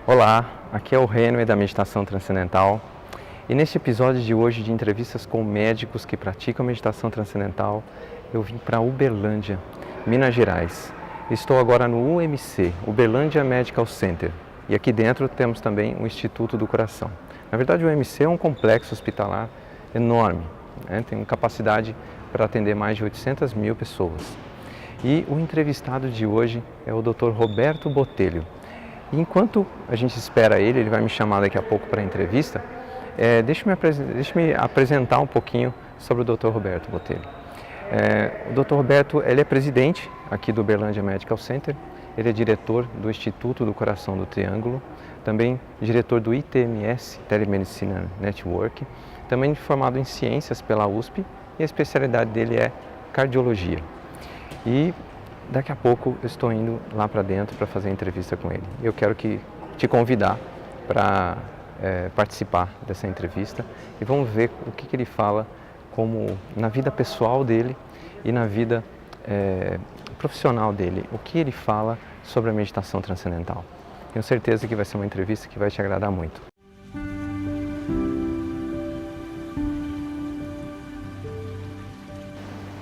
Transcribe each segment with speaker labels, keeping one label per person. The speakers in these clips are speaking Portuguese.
Speaker 1: Olá, aqui é o Renner da Meditação Transcendental e neste episódio de hoje de entrevistas com médicos que praticam meditação transcendental, eu vim para Uberlândia, Minas Gerais. Estou agora no UMC, Uberlândia Medical Center, e aqui dentro temos também o Instituto do Coração. Na verdade, o UMC é um complexo hospitalar enorme, tem uma capacidade para atender mais de 800 mil pessoas. E o entrevistado de hoje é o Dr. Roberto Botelho. E enquanto a gente espera ele vai me chamar daqui a pouco para a entrevista, deixe-me apresentar um pouquinho sobre o Dr. Roberto Botelho. O Dr. Roberto ele é presidente aqui do Uberlândia Medical Center, ele é diretor do Instituto do Coração do Triângulo, também diretor do ITMS, Telemedicina Network, também formado em Ciências pela USP e a especialidade dele é Cardiologia. E daqui a pouco eu estou indo lá para dentro para fazer a entrevista com ele. Eu quero te convidar para participar dessa entrevista e vamos ver o que ele fala como na vida pessoal dele e na vida profissional dele. O que ele fala sobre a meditação transcendental. Tenho certeza que vai ser uma entrevista que vai te agradar muito.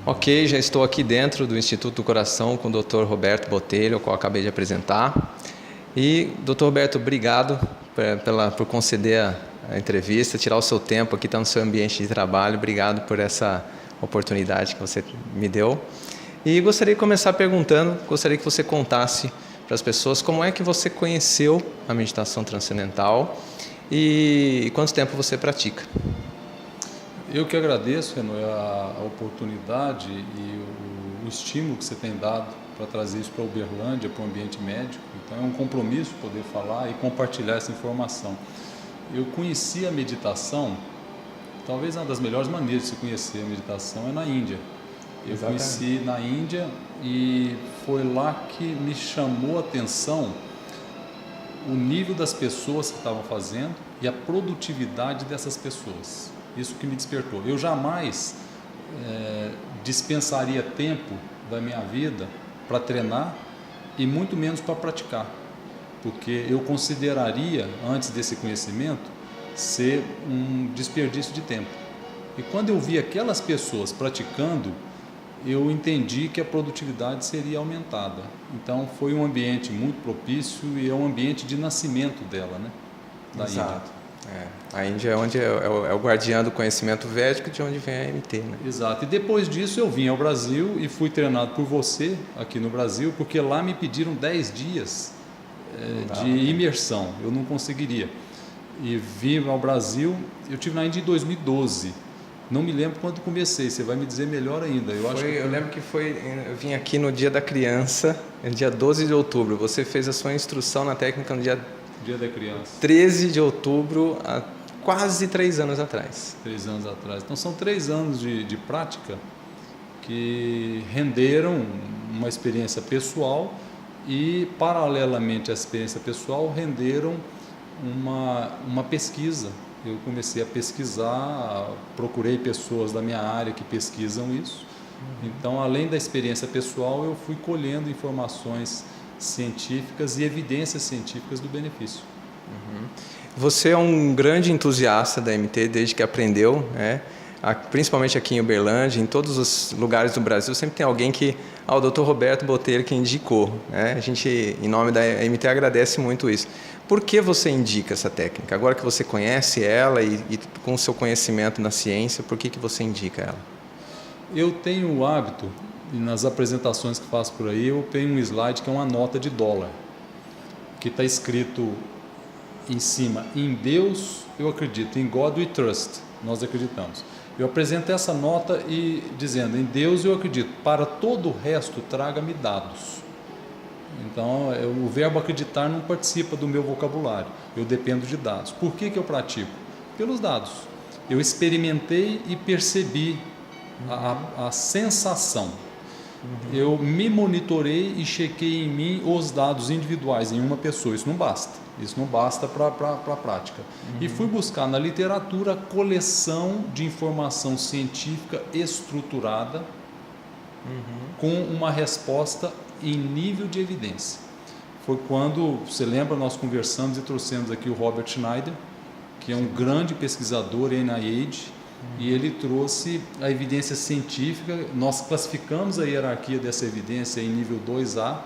Speaker 1: Ok, já estou aqui dentro do Instituto do Coração com o Dr. Roberto Botelho, o qual acabei de apresentar. E, Dr. Roberto, obrigado por conceder a entrevista, tirar o seu tempo aqui, estar no seu ambiente de trabalho. Obrigado por essa oportunidade que você me deu. E gostaria de começar perguntando, gostaria que você contasse para as pessoas como é que você conheceu a meditação transcendental e quanto tempo você pratica.
Speaker 2: Eu que agradeço, Renan, a oportunidade e o estímulo que você tem dado para trazer isso para Uberlândia, para o ambiente médico. Então é um compromisso poder falar e compartilhar essa informação. Eu conheci a meditação, talvez uma das melhores maneiras de se conhecer a meditação é na Índia. Eu conheci na Índia e foi lá que me chamou a atenção o nível das pessoas que estavam fazendo e a produtividade dessas pessoas. Isso que me despertou. Eu jamais dispensaria tempo da minha vida para treinar e muito menos para praticar, porque eu consideraria, antes desse conhecimento, ser um desperdício de tempo. E quando eu vi aquelas pessoas praticando, eu entendi que a produtividade seria aumentada. Então foi um ambiente muito propício e é um ambiente de nascimento dela, né? Da Índia.
Speaker 1: A Índia é onde é o guardião do conhecimento védico, de onde vem a MT, né?
Speaker 2: Exato. E depois disso eu vim ao Brasil e fui treinado por você aqui no Brasil, porque lá me pediram 10 dias de imersão. Eu não conseguiria. E vim ao Brasil, eu estive na Índia em 2012. Não me lembro quando comecei, você vai me dizer melhor ainda.
Speaker 1: Eu lembro que eu vim aqui no Dia da Criança, no dia 12 de outubro. Você fez a sua instrução na técnica no dia
Speaker 2: da Criança.
Speaker 1: 13 de outubro, há quase 3 anos atrás.
Speaker 2: 3 anos atrás. Então são 3 anos de prática que renderam uma experiência pessoal e, paralelamente à experiência pessoal, renderam uma pesquisa. Eu comecei a pesquisar, procurei pessoas da minha área que pesquisam isso. Então, além da experiência pessoal, eu fui colhendo informações científicas e evidências científicas do benefício.
Speaker 1: Você é um grande entusiasta da MT desde que aprendeu, principalmente aqui em Uberlândia, em todos os lugares do Brasil, sempre tem alguém o Dr. Roberto Botelho que indicou. A gente, em nome da MT, agradece muito isso. Por que você indica essa técnica? Agora que você conhece ela e com o seu conhecimento na ciência, por que você indica ela?
Speaker 2: Eu tenho o hábito, e nas apresentações que faço por aí, eu tenho um slide que é uma nota de dólar, que está escrito em cima: em Deus eu acredito, in God we trust, nós acreditamos. Eu apresento essa nota e dizendo: em Deus eu acredito, para todo o resto traga-me dados. Então o verbo acreditar não participa do meu vocabulário, eu dependo de dados. Por que eu pratico? Pelos dados. Eu experimentei e percebi a sensação. Eu me monitorei e chequei em mim os dados individuais em uma pessoa. Isso não basta para a prática. E fui buscar na literatura a coleção de informação científica estruturada com uma resposta em nível de evidência. foi quando, você lembra, nós conversamos e trouxemos aqui o Robert Schneider, que é um grande pesquisador em NIH, e ele trouxe a evidência científica. Nós classificamos a hierarquia dessa evidência em nível 2A,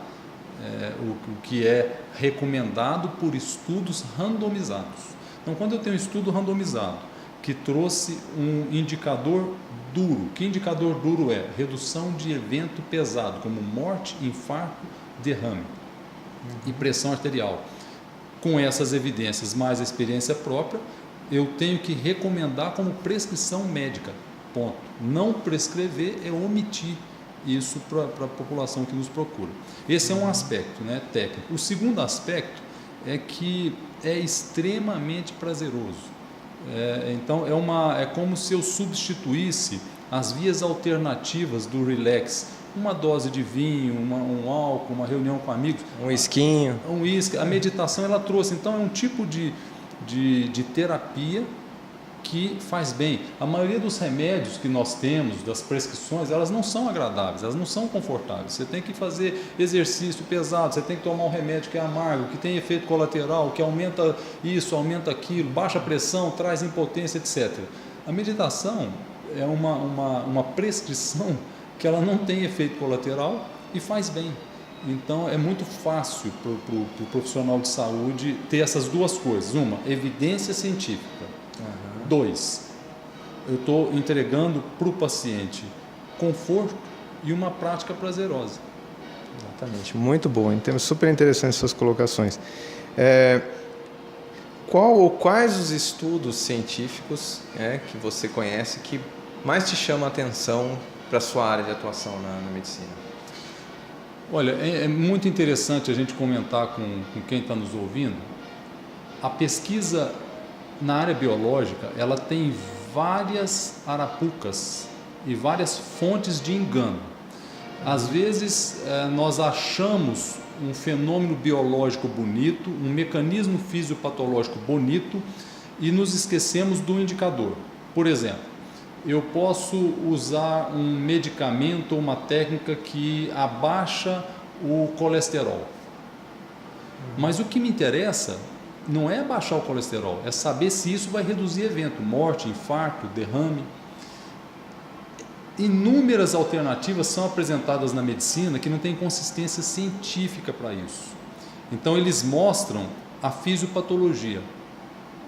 Speaker 2: o que é recomendado por estudos randomizados. Então, quando eu tenho um estudo randomizado que trouxe um indicador duro, que indicador duro é? Redução de evento pesado, como morte, infarto, derrame e pressão arterial. Com essas evidências mais a experiência própria, eu tenho que recomendar como prescrição médica, ponto. Não prescrever é omitir isso para a população que nos procura. Esse é um aspecto, né, técnico. O segundo aspecto é que é extremamente prazeroso. Então é como se eu substituísse as vias alternativas do relax, uma dose de vinho, um álcool, uma reunião com amigos,
Speaker 1: um esquinho,
Speaker 2: a meditação ela trouxe. Então é um tipo de terapia que faz bem. A maioria dos remédios que nós temos, das prescrições, elas não são agradáveis, elas não são confortáveis. Você tem que fazer exercício pesado, você tem que tomar um remédio que é amargo, que tem efeito colateral, que aumenta isso, aumenta aquilo, baixa pressão, traz impotência, etc. A meditação é uma prescrição que ela não tem efeito colateral e faz bem. Então é muito fácil para o profissional de saúde ter essas duas coisas. Uma, evidência científica. 2, eu estou entregando para o paciente conforto e uma prática prazerosa.
Speaker 3: Exatamente, muito bom. Então, super interessantes suas colocações.
Speaker 1: Quais os estudos científicos que você conhece que mais te chamam a atenção para a sua área de atuação na medicina?
Speaker 2: Olha, é muito interessante a gente comentar com quem está nos ouvindo. A pesquisa na área biológica, ela tem várias arapucas e várias fontes de engano. Às vezes, nós achamos um fenômeno biológico bonito, um mecanismo fisiopatológico bonito e nos esquecemos do indicador. Por exemplo, eu posso usar um medicamento ou uma técnica que abaixa o colesterol. Mas o que me interessa não é baixar o colesterol, é saber se isso vai reduzir evento, morte, infarto, derrame. Inúmeras alternativas são apresentadas na medicina que não tem consistência científica para isso. Então eles mostram a fisiopatologia.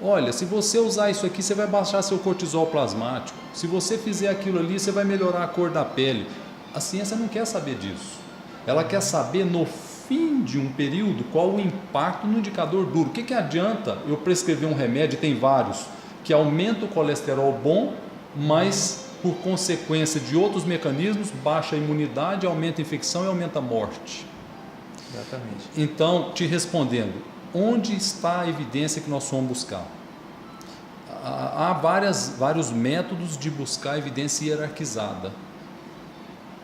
Speaker 2: Olha, se você usar isso aqui, você vai baixar seu cortisol plasmático. Se você fizer aquilo ali, você vai melhorar a cor da pele. A ciência não quer saber disso. Ela quer saber no fim de um período qual o impacto no indicador duro. O que adianta eu prescrever um remédio, tem vários, que aumenta o colesterol bom, mas por consequência de outros mecanismos, baixa a imunidade, aumenta a infecção e aumenta a morte.
Speaker 1: Exatamente.
Speaker 2: Então, te respondendo, onde está a evidência que nós fomos buscar? Há vários métodos de buscar evidência hierarquizada.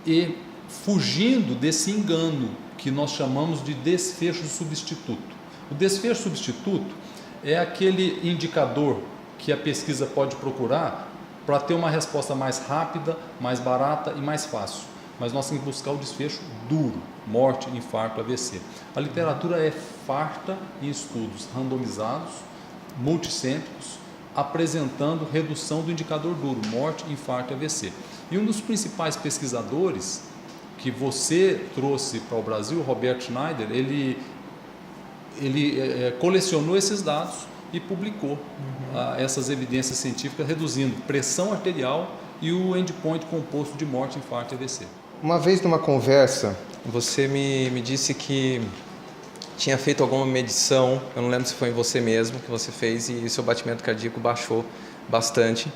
Speaker 2: E fugindo desse engano que nós chamamos de desfecho substituto. O desfecho substituto é aquele indicador que a pesquisa pode procurar para ter uma resposta mais rápida, mais barata e mais fácil. Mas nós temos que buscar o desfecho duro, morte, infarto, AVC. A literatura é farta em estudos randomizados, multicêntricos, apresentando redução do indicador duro, morte, infarto e AVC. E um dos principais pesquisadores que você trouxe para o Brasil, Robert Schneider, ele colecionou esses dados e publicou essas evidências científicas, reduzindo pressão arterial e o endpoint composto de morte, infarto e AVC.
Speaker 3: Uma vez numa conversa,
Speaker 1: você me disse que tinha feito alguma medição, eu não lembro se foi em você mesmo que você fez, e seu batimento cardíaco baixou bastante.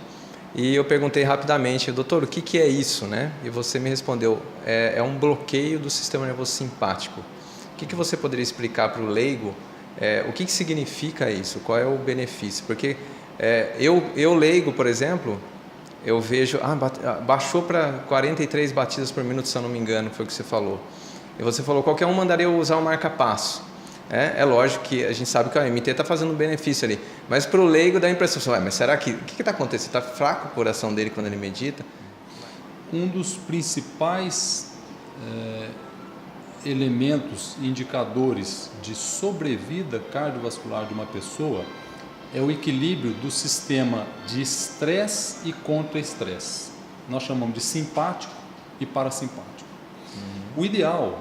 Speaker 1: E eu perguntei rapidamente, doutor, o que é isso, né? E você me respondeu, é um bloqueio do sistema nervoso simpático. O que você poderia explicar para o leigo? O que significa isso? Qual é o benefício? Porque eu leigo, por exemplo, eu vejo, baixou para 43 batidas por minuto, se eu não me engano, foi o que você falou. E você falou, qualquer um mandaria eu usar o marca-passo. É lógico que a gente sabe que o MT está fazendo um benefício ali, mas para o leigo dá a impressão, mas será que, o que está acontecendo? Está fraco o coração dele quando ele medita?
Speaker 2: Um dos principais elementos, indicadores de sobrevida cardiovascular de uma pessoa é o equilíbrio do sistema de estresse e contra-estresse. Nós chamamos de simpático e parasimpático. O ideal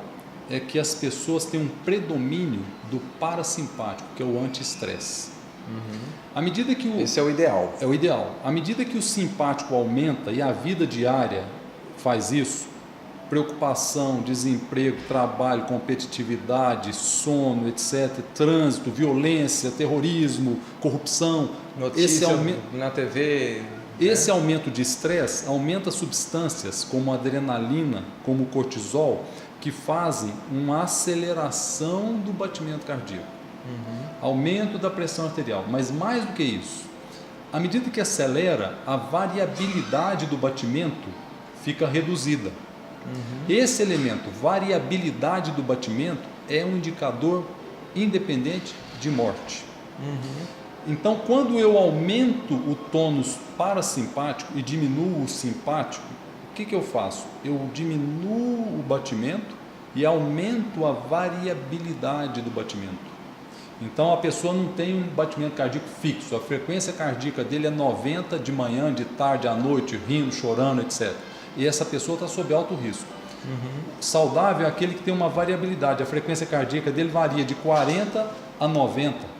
Speaker 2: é que as pessoas tenham um predomínio do parasimpático, que é o anti-estresse. À medida que
Speaker 3: Esse é o ideal.
Speaker 2: É o ideal. À medida que o simpático aumenta e a vida diária faz isso, preocupação, desemprego, trabalho, competitividade, sono, etc., trânsito, violência, terrorismo, corrupção,
Speaker 3: Notícia na TV.
Speaker 2: Esse aumento de estresse aumenta substâncias como a adrenalina, como o cortisol, que fazem uma aceleração do batimento cardíaco, aumento da pressão arterial. Mas mais do que isso, à medida que acelera, a variabilidade do batimento fica reduzida. Esse elemento, variabilidade do batimento, é um indicador independente de morte. Então, quando eu aumento o tônus parasimpático e diminuo o simpático, o que eu faço? Eu diminuo o batimento e aumento a variabilidade do batimento. Então, a pessoa não tem um batimento cardíaco fixo, a frequência cardíaca dele é 90 de manhã, de tarde, à noite, rindo, chorando, etc. E essa pessoa está sob alto risco. Saudável é aquele que tem uma variabilidade, a frequência cardíaca dele varia de 40 a 90.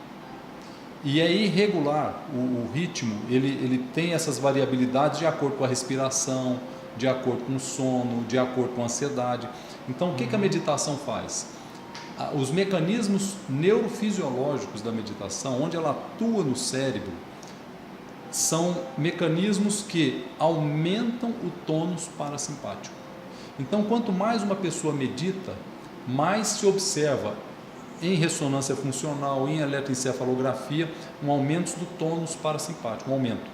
Speaker 2: E é irregular o ritmo, ele tem essas variabilidades de acordo com a respiração, de acordo com o sono, de acordo com a ansiedade. Então, o que a meditação faz? Os mecanismos neurofisiológicos da meditação, onde ela atua no cérebro, são mecanismos que aumentam o tônus parasimpático. Então, quanto mais uma pessoa medita, mais se observa em ressonância funcional, em eletroencefalografia, um aumento do tônus parasimpático, um aumento.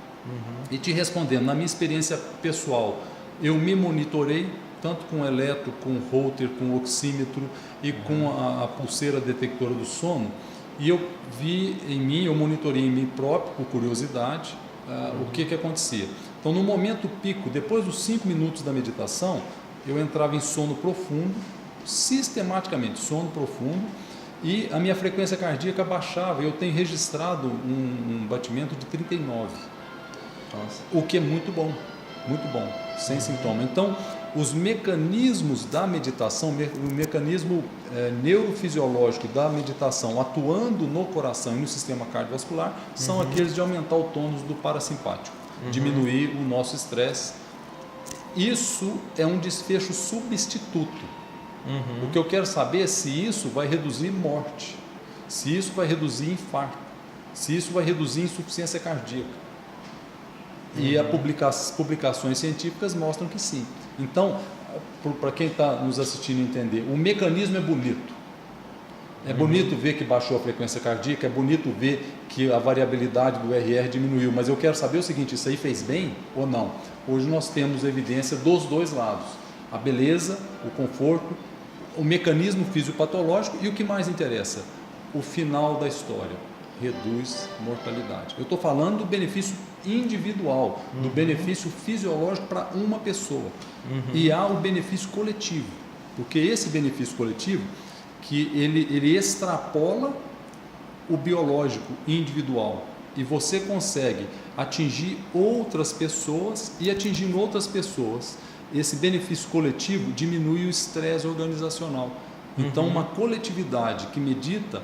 Speaker 2: E te respondendo, na minha experiência pessoal, eu me monitorei tanto com eletro, com holter, com oxímetro e com a pulseira detectora do sono, e eu vi em mim, eu monitorei em mim próprio, por curiosidade, o que acontecia. Então, no momento pico, depois dos 5 minutos da meditação, eu entrava em sono profundo, sistematicamente, sono profundo, e a minha frequência cardíaca baixava. Eu tenho registrado um batimento de 39. Nossa. O que é muito bom, sem sintoma. Então, os mecanismos da meditação, o mecanismo neurofisiológico da meditação atuando no coração e no sistema cardiovascular, são aqueles de aumentar o tônus do parasimpático, diminuir o nosso estresse. Isso é um desfecho substituto. O que eu quero saber é se isso vai reduzir morte, se isso vai reduzir infarto, se isso vai reduzir insuficiência cardíaca. E as publicações científicas mostram que sim. Então, para quem está nos assistindo entender, o mecanismo é bonito. É bonito ver que baixou a frequência cardíaca, é bonito ver que a variabilidade do RR diminuiu, mas eu quero saber o seguinte, isso aí fez bem ou não? Hoje nós temos evidência dos dois lados, a beleza, o conforto, o mecanismo fisiopatológico e o que mais interessa, o final da história, reduz mortalidade. Eu estou falando do benefício individual, do benefício fisiológico para uma pessoa. E há o benefício coletivo, porque esse benefício coletivo, que ele extrapola o biológico individual e você consegue atingir outras pessoas e atingindo outras pessoas, esse benefício coletivo diminui o estresse organizacional. Então, uma coletividade que medita,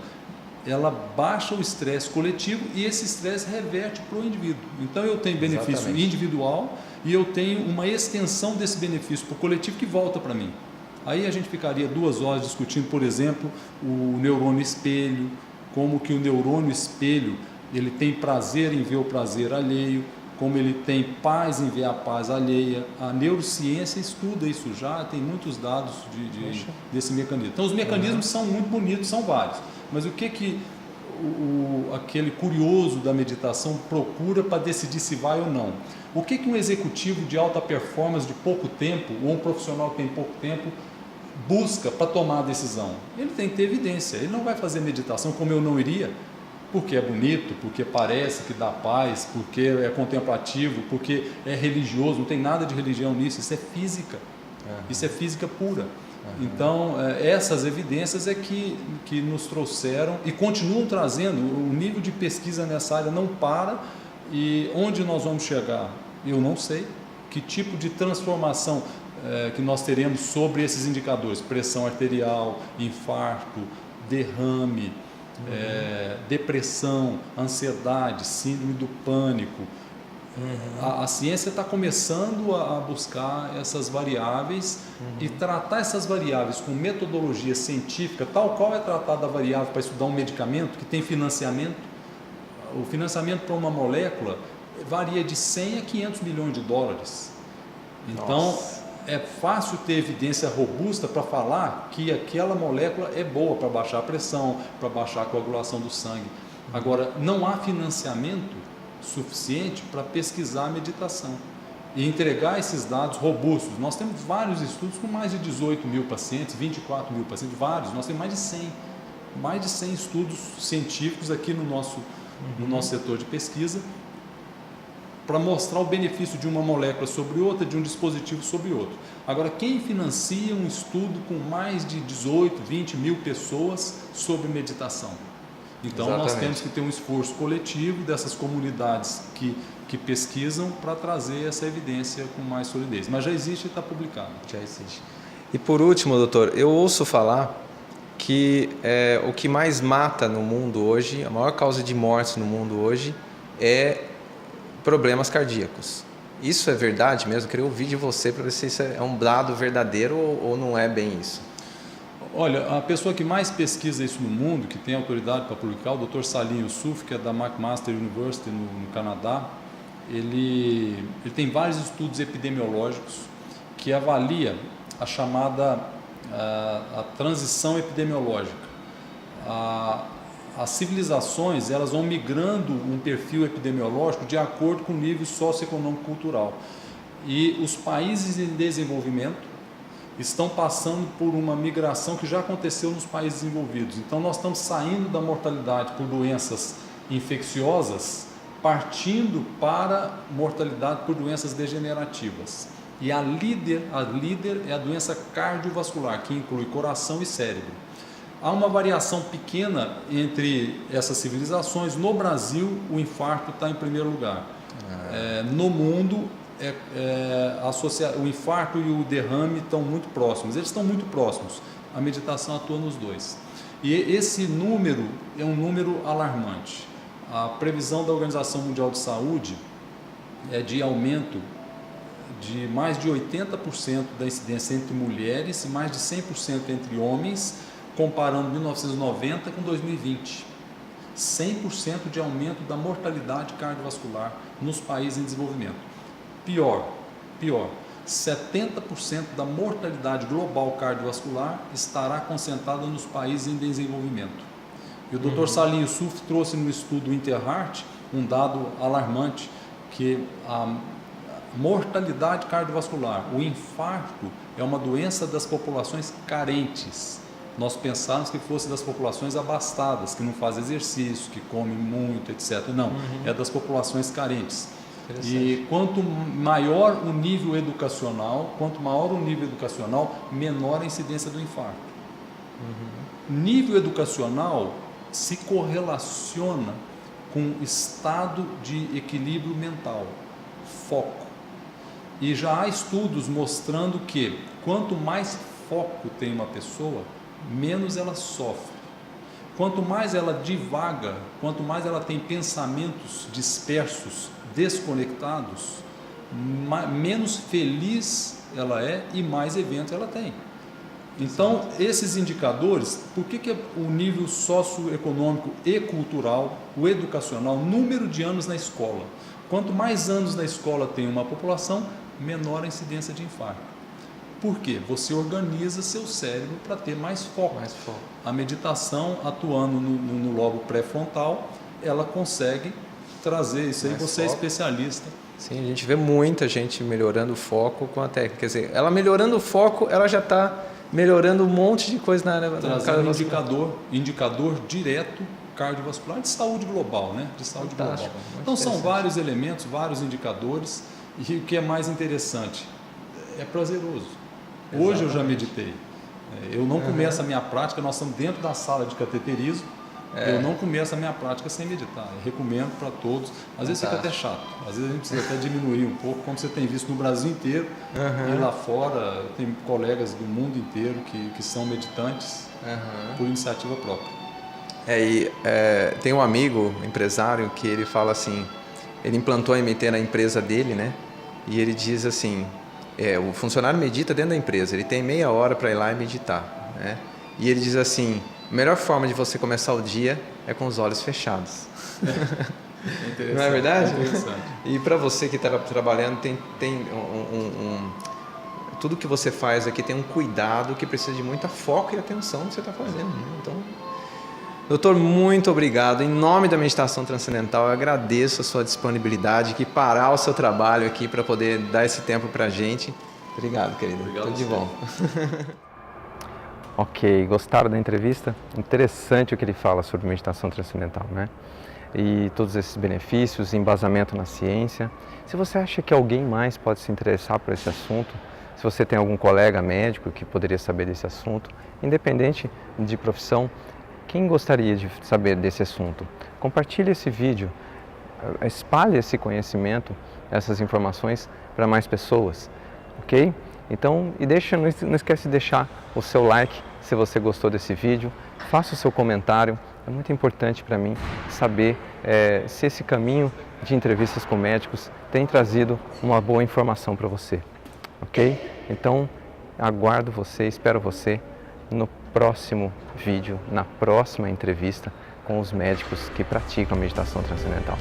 Speaker 2: ela baixa o estresse coletivo e esse estresse reverte para o indivíduo. Então, eu tenho benefício individual e eu tenho uma extensão desse benefício para o coletivo que volta para mim. Aí a gente ficaria 2 horas discutindo, por exemplo, o neurônio espelho, como que o neurônio espelho ele tem prazer em ver o prazer alheio, como ele tem paz em ver a paz alheia. A neurociência estuda isso já, tem muitos dados desse mecanismo. Então, os mecanismos são muito bonitos, são vários. Mas o que aquele curioso da meditação procura para decidir se vai ou não? O que um executivo de alta performance de pouco tempo, ou um profissional que tem pouco tempo, busca para tomar a decisão? Ele tem que ter evidência. Ele não vai fazer meditação como eu não iria, porque é bonito, porque parece que dá paz, porque é contemplativo, porque é religioso. Não tem nada de religião nisso, isso é física. Isso é física pura. Então, essas evidências é que nos trouxeram e continuam trazendo. O nível de pesquisa nessa área não para, e onde nós vamos chegar, eu não sei. Que tipo de transformação que nós teremos sobre esses indicadores: pressão arterial, infarto, derrame, depressão, ansiedade, síndrome do pânico. A ciência está começando a buscar essas variáveis e tratar essas variáveis com metodologia científica, tal qual é tratada a variável para estudar um medicamento que tem financiamento. O financiamento para uma molécula varia de 100 a 500 milhões de dólares. Então, é fácil ter evidência robusta para falar que aquela molécula é boa para baixar a pressão, para baixar a coagulação do sangue. Agora, não há financiamento suficiente para pesquisar a meditação e entregar esses dados robustos. Nós temos vários estudos com mais de 18 mil pacientes, 24 mil pacientes, vários. Nós temos mais de 100 estudos científicos aqui no nosso setor de pesquisa, para mostrar o benefício de uma molécula sobre outra, de um dispositivo sobre outro. Agora, quem financia um estudo com mais de 18, 20 mil pessoas sobre meditação? Então, nós temos que ter um esforço coletivo dessas comunidades que pesquisam para trazer essa evidência com mais solidez. Mas já existe e está publicado.
Speaker 3: Já existe. E por último, doutor, eu ouço falar que o que mais mata no mundo hoje, a maior causa de mortes no mundo hoje é problemas cardíacos. Isso é verdade mesmo? Eu queria ouvir de você para ver se isso é um dado verdadeiro ou não é bem isso.
Speaker 2: Olha, a pessoa que mais pesquisa isso no mundo, que tem autoridade para publicar, o Dr. Salim Yousuf, que é da McMaster University no Canadá, ele tem vários estudos epidemiológicos que avalia a chamada a transição epidemiológica. As civilizações, elas vão migrando um perfil epidemiológico de acordo com o nível socioeconômico cultural. E os países em desenvolvimento estão passando por uma migração que já aconteceu nos países desenvolvidos. Então, nós estamos saindo da mortalidade por doenças infecciosas, partindo para mortalidade por doenças degenerativas. E a líder é a doença cardiovascular, que inclui coração e cérebro. Há uma variação pequena entre essas civilizações. No Brasil, o infarto está em primeiro lugar. No mundo, o infarto e o derrame estão muito próximos. Eles estão muito próximos. A meditação atua nos dois. E esse número é um número alarmante. A previsão da Organização Mundial de Saúde é de aumento de mais de 80% da incidência entre mulheres e mais de 100% entre homens, comparando 1990 com 2020. 100% de aumento da mortalidade cardiovascular nos países em desenvolvimento. Pior, 70% da mortalidade global cardiovascular estará concentrada nos países em desenvolvimento. E o Dr. Salim Yousuf trouxe no estudo Interheart um dado alarmante, que a mortalidade cardiovascular, o infarto, é uma doença das populações carentes. Nós pensávamos que fosse das populações abastadas, que não fazem exercício, que comem muito, etc. Não, é das populações carentes. E quanto maior o nível educacional, menor a incidência do infarto. Nível educacional se correlaciona com estado de equilíbrio mental, foco. E já há estudos mostrando que quanto mais foco tem uma pessoa, menos ela sofre. Quanto mais ela divaga, quanto mais ela tem pensamentos dispersos, desconectados, menos feliz ela é e mais eventos ela tem. Então, esses indicadores, por que o nível socioeconômico e cultural, o educacional, número de anos na escola? Quanto mais anos na escola tem uma população, menor a incidência de infarto. Por quê? Você organiza seu cérebro para ter mais foco. A meditação, atuando no lobo pré-frontal, ela consegue trazer isso aí. Você é especialista.
Speaker 3: Sim, a gente vê muita gente melhorando o foco com a técnica. Quer dizer, ela melhorando o foco, ela já está melhorando um monte de coisa na área
Speaker 2: cardiovascular. Indicador direto cardiovascular de saúde global, né? De saúde global. Então são vários elementos, vários indicadores, e o que é mais interessante, é prazeroso. Hoje eu já meditei. Eu não começo a minha prática, nós estamos dentro da sala de cateterismo, eu não começo a minha prática sem meditar. Eu recomendo para todos. Às vezes fica até chato, às vezes a gente precisa até diminuir um pouco, como você tem visto no Brasil inteiro e lá fora. Tem colegas do mundo inteiro que são meditantes por iniciativa própria.
Speaker 3: Tem um amigo, empresário, que ele fala assim, ele implantou a MT na empresa dele, né? E ele diz assim, o funcionário medita dentro da empresa, ele tem meia hora para ir lá e meditar, né? E ele diz assim, a melhor forma de você começar o dia é com os olhos fechados. Não é verdade?
Speaker 2: É interessante.
Speaker 3: E para você que está trabalhando, tudo que você faz aqui tem um cuidado que precisa de muita foco e atenção no que você está fazendo, né? Então, doutor, muito obrigado. Em nome da Meditação Transcendental, eu agradeço a sua disponibilidade, que parar o seu trabalho aqui para poder dar esse tempo para a gente. Obrigado, querido.
Speaker 2: Obrigado.
Speaker 3: Tudo de bom.
Speaker 1: Ok, gostaram da entrevista? Interessante o que ele fala sobre meditação transcendental, né? E todos esses benefícios, embasamento na ciência. Se você acha que alguém mais pode se interessar por esse assunto, se você tem algum colega médico que poderia saber desse assunto, independente de profissão, quem gostaria de saber desse assunto? Compartilhe esse vídeo, espalhe esse conhecimento, essas informações para mais pessoas, ok? Então, não esquece de deixar o seu like se você gostou desse vídeo, faça o seu comentário, é muito importante para mim saber se esse caminho de entrevistas com médicos tem trazido uma boa informação para você, ok? Então, aguardo você, espero você no próximo vídeo, na próxima entrevista com os médicos que praticam a meditação transcendental.